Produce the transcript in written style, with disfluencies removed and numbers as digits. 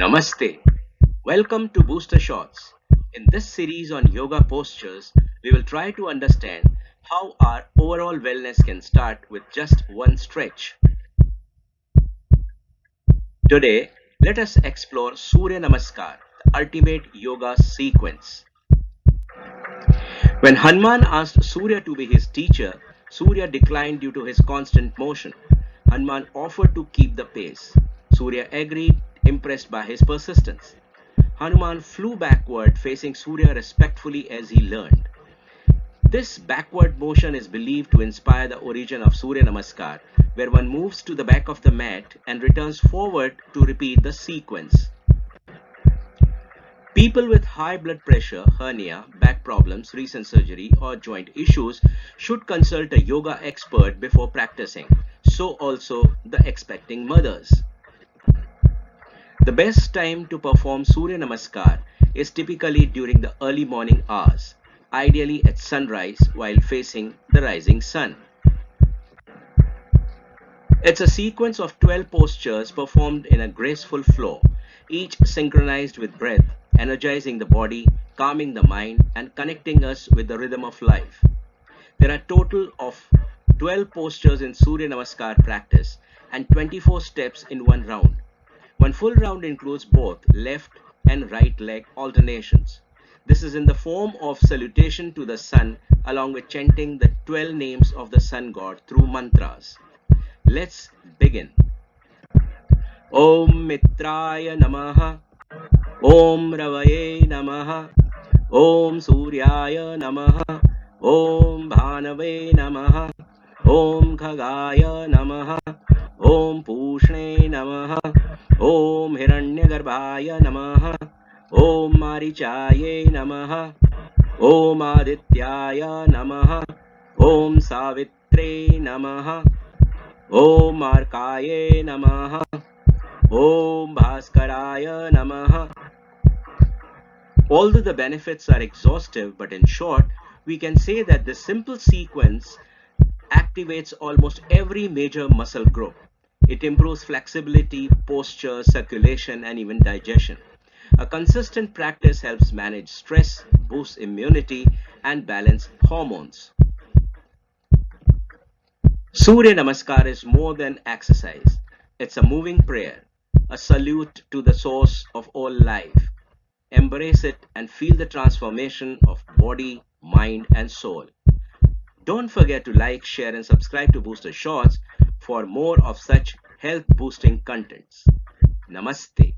Namaste. Welcome to BoosterShots. In this series on yoga postures, we will try to understand how our overall wellness can start with just one stretch. Today, let us explore Surya Namaskar, the ultimate yoga sequence. When Hanuman asked Surya to be his teacher, Surya declined due to his constant motion. Hanuman offered to keep the pace. Surya agreed, impressed by his persistence. Hanuman flew backward, facing Surya respectfully as he learned. This backward motion is believed to inspire the origin of Surya Namaskar, where one moves to the back of the mat and returns forward to repeat the sequence. People with high blood pressure, hernia, back problems, recent surgery, or joint issues should consult a yoga expert before practicing. So also the expecting mothers. The best time to perform Surya Namaskar is typically during the early morning hours, ideally at sunrise while facing the rising sun. It's a sequence of 12 postures performed in a graceful flow, each synchronized with breath, energizing the body, calming the mind, and connecting us with the rhythm of life. There are a total of 12 postures in Surya Namaskar practice and 24 steps in one round. One full round includes both left and right leg alternations. This is in the form of salutation to the sun along with chanting the 12 names of the sun god through mantras. Let's begin. Om Mitraya Namaha, Om Ravaye Namaha, Om Suryaya Namaha, Om Bhanave Namaha, Om Khagaya Namaha, Om Pushne Namaha, Om Hiranyagarbhaya Namaha, Om Marichaye Namaha, Om Adityaya Namaha, Om Savitre Namaha, Om Arkaye Namaha, Om Bhaskaraya Namaha. Although the benefits are exhaustive, but in short, we can say that this simple sequence activates almost every major muscle group. It improves flexibility, posture, circulation, and even digestion. A consistent practice helps manage stress, boosts immunity, and balance hormones. Surya Namaskar is more than exercise. It's a moving prayer, a salute to the source of all life. Embrace it and feel the transformation of body, mind, and soul. Don't forget to like, share, and subscribe to BoosterShots for more of such health boosting contents. Namaste.